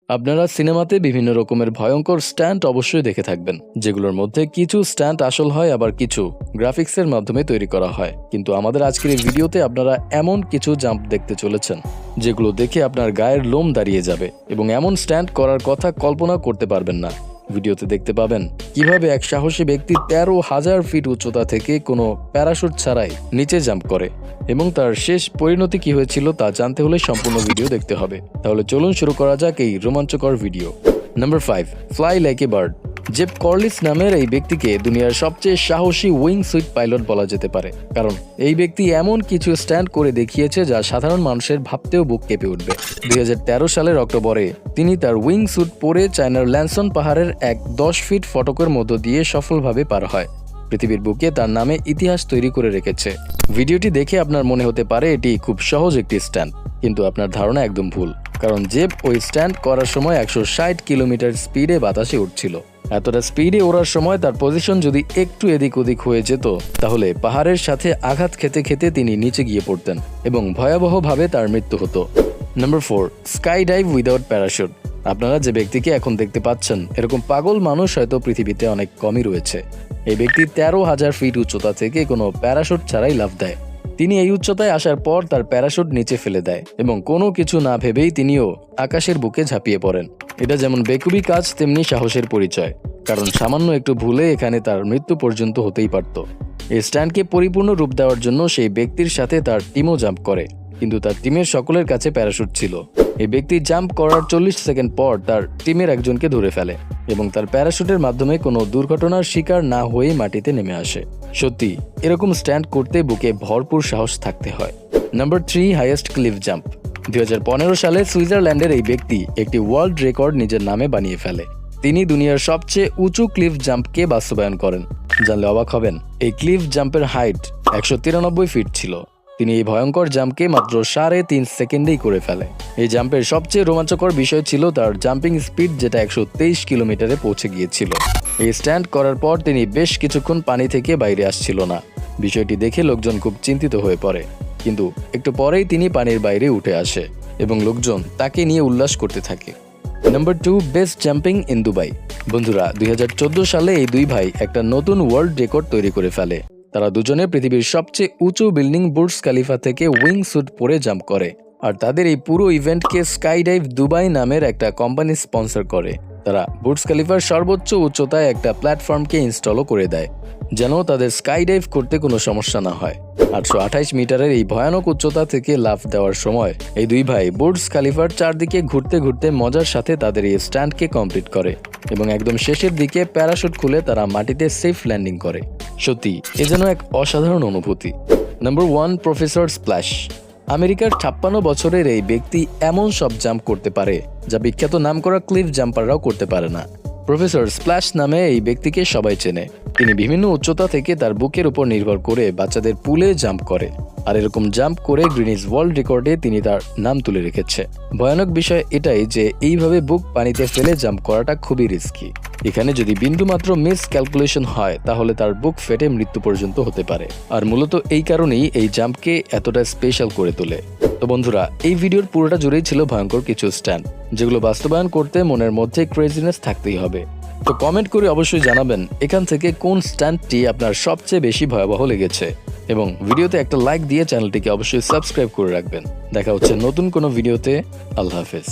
আপনারা সিনেমাতে বিভিন্ন রকমের ভয়ঙ্কর স্ট্যান্ট অবশ্যই দেখে থাকবেন, যেগুলোর মধ্যে কিছু স্ট্যান্ট আসল হয়, আবার কিছু গ্রাফিক্সের মাধ্যমে তৈরি করা হয়। কিন্তু আমাদের আজকের এই ভিডিওতে আপনারা এমন কিছু জাম্প দেখতে চলেছেন যেগুলো দেখে আপনার গায়ের লোম দাঁড়িয়ে যাবে এবং এমন স্ট্যান্ট করার কথা কল্পনা করতে পারবেন না। ভিডিওতে দেখতে পাবেন কিভাবে এক সাহসী ব্যক্তি 13,000 ফিট উচ্চতা থেকে কোনো প্যারাশুট ছাড়াই নিচে জাম্প করে এবং তার শেষ পরিণতি কি হয়েছিল তা জানতে হলে সম্পূর্ণ ভিডিও দেখতে হবে। তাহলে চলুন শুরু করা যাক এই রোমাঞ্চকর video. Number 5, fly like a bird. Jeff Corliss নামের এই ব্যক্তিকে দুনিয়ার সবচেয়ে সাহসী উইং সুইট পাইলট বলা যেতে পারে, কারণ এই ব্যক্তি এমন কিছু স্ট্যান্ড করে দেখিয়েছে যা সাধারণ মানুষের ভাবতেও বুক কেঁপে উঠবে। 2013 সালের অক্টোবরে তিনি তার উইং স্যুট পরে চায়নার ল্যানসন পাহাড়ের এক 10 ফিট ফটকের মধ্য দিয়ে সফলভাবে পার হয়। পৃথিবীর বুকে তার নামে ইতিহাস তৈরি করে রেখেছে। ভিডিওটি দেখে আপনার মনে হতে পারে এটি খুব সহজ একটি স্ট্যান্ড, কিন্তু আপনার ধারণা একদম ভুল, কারণ জেফ ওই স্ট্যান্ড করার সময় 160 কিলোমিটার স্পিডে বাতাসে উঠছিল। এতটা স্পিডে ওড়ার সময় তার পজিশন যদি একটু এদিক ওদিক হয়ে যেত, তাহলে পাহাড়ের সাথে আঘাত খেতে খেতে তিনি নিচে গিয়ে পড়তেন এবং ভয়াবহভাবে তার মৃত্যু হতো। Number 4, sky dive without parachute. আপনারা যে ব্যক্তিকে এখন দেখতে পাচ্ছেন, এরকম পাগল মানুষ হয়তো পৃথিবীতে অনেক কমই রয়েছে। এই ব্যক্তি 13,000 ফিট উচ্চতা থেকে কোনো প্যারাশুট ছাড়াই লাফ দেয়। তিনি এই উচ্চতায় আসার পর তার প্যারাশুট নিচে ফেলে দেয় এবং কোনো কিছু না ভেবেই তিনিও আকাশের বুকে ঝাঁপিয়ে পড়েন। এটা যেমন বেকুবি কাজ, তেমনি সাহসের পরিচয়, কারণ সামান্য একটু ভুলে এখানে তার মৃত্যু পর্যন্ত হতেই পারত। এই স্ট্যান্ডকে পরিপূর্ণ রূপ দেওয়ার জন্য সেই ব্যক্তির সাথে তার টিমও জাম্প করে, কিন্তু তার টিমের সকলের কাছে প্যারাশুট ছিল। এই ব্যক্তি জাম্প করার 40 সেকেন্ড পর তার টিমের একজনকে ধরে ফেলে এবং তার প্যারাশুটের মাধ্যমে কোনো দুর্ঘটনার শিকার না হয়ে মাটিতে নেমে আসে। সত্যি, এরকম স্ট্যান্ড করতে বুকে ভরপুর সাহস থাকতে হয়। Number 3, highest cliff jump. 2015 সালে সুইজারল্যান্ডের এই ব্যক্তি একটি ওয়ার্ল্ড রেকর্ড নিজের নামে বানিয়ে ফেলে। তিনি দুনিয়ার সবচেয়ে উঁচু ক্লিফ জাম্পকে বাস্তবায়ন করেন। জানলে অবাক হবেন, এই ক্লিফ জাম্পের হাইট 193 ফিট ছিল। তিনি এই ভয়ঙ্কর জাম্পকে মাত্র 3.5 সেকেন্ডেই করে ফেলে। এই জাম্পের সবচেয়ে রোমাঞ্চকর বিষয় ছিল তার জাম্পিং স্পিড, যেটা 123 কিলোমিটারে পৌঁছে গিয়েছিল। এই স্ট্যান্ড করার পর তিনি বেশ কিছুক্ষণ পানি থেকে বাইরে আসছিল না। বিষয়টি দেখে লোকজন খুব চিন্তিত হয়ে পড়ে, কিন্তু একটু পরেই তিনি পানির বাইরে উঠে আসে এবং লোকজন তাকে নিয়ে উল্লাস করতে থাকে। Number 2, best jumping in Dubai. বন্ধুরা, 2014 সালে এই দুই ভাই একটা নতুন ওয়ার্ল্ড রেকর্ড তৈরি করে ফেলে। তারা দুজনে পৃথিবীর সবচেয়ে উঁচু বিল্ডিং বুর্জ খালিফা থেকে উইং স্যুট পরে জাম্প করে, আর তাদের এই পুরো ইভেন্টকে স্কাই ডাইভ দুবাই নামের একটা কোম্পানি স্পন্সর করে। তারা বুর্জ খালিফার সর্বোচ্চ উচ্চতায় একটা প্ল্যাটফর্মকে ইনস্টলও করে দেয়, যেন তাদের স্কাই ডাইভ করতে কোনো সমস্যা না হয়। 828 মিটারের এই ভয়ানক উচ্চতা থেকে লাফ দেওয়ার সময় এই দুই ভাই বুর্জ খালিফার চারদিকে ঘুরতে ঘুরতে মজার সাথে তাদের এই স্ট্যান্ডকে কমপ্লিট করে এবং একদম শেষের দিকে প্যারাশুট খুলে তারা মাটিতে সেফ ল্যান্ডিং করে। সত্যি, এ যেন এক অসাধারণ অনুভূতি। Number 1, professor splash. আমেরিকার 56 বছরের এই ব্যক্তি এমন সব জাম্প করতে পারে যা বিখ্যাত নামকরা ক্লিফ জাম্পাররাও করতে পারে না। প্রফেসর স্প্ল্যাশ নামে এই ব্যক্তিকে সবাই চেনে। তিনি বিভিন্ন উচ্চতা থেকে তার বুকের উপর নির্ভর করে বাচ্চাদের পুলে জাম্প করে, আর এরকম জাম্প করে গ্রিনিজ ওয়ার্ল্ড রেকর্ডে তিনি তার নাম তুলে রেখেছে। ভয়ানক বিষয় এটাই যে এইভাবে বুক পানিতে ফেলে জাম্প করাটা খুবই রিস্কি। এখানে যদি বিন্দুমাত্র মিস ক্যালকুলেশন হয়, তাহলে তার বুক ফেটে মৃত্যু পর্যন্ত হতে পারে। আর মূলত এই কারণেই এই জাম্পকে এতটা স্পেশাল করে তোলে। তো বন্ধুরা, এই ভিডিওর পুরোটা জুড়েই ছিল ভয়ঙ্কর কিছু স্ট্যান্ড, যেগুলো বাস্তবায়ন করতে মনের মধ্যে ক্রেজিনেস থাকতেই হবে। তো কমেন্ট করে অবশ্যই জানাবেন এখান থেকে কোন স্ট্যান্ডটি আপনার সবচেয়ে বেশি ভয়াবহ লেগেছে, এবং ভিডিওতে একটা লাইক দিয়ে চ্যানেলটিকে অবশ্যই সাবস্ক্রাইব করে রাখবেন। দেখা হচ্ছে নতুন কোনো ভিডিওতে। আল্লাহ হাফেজ।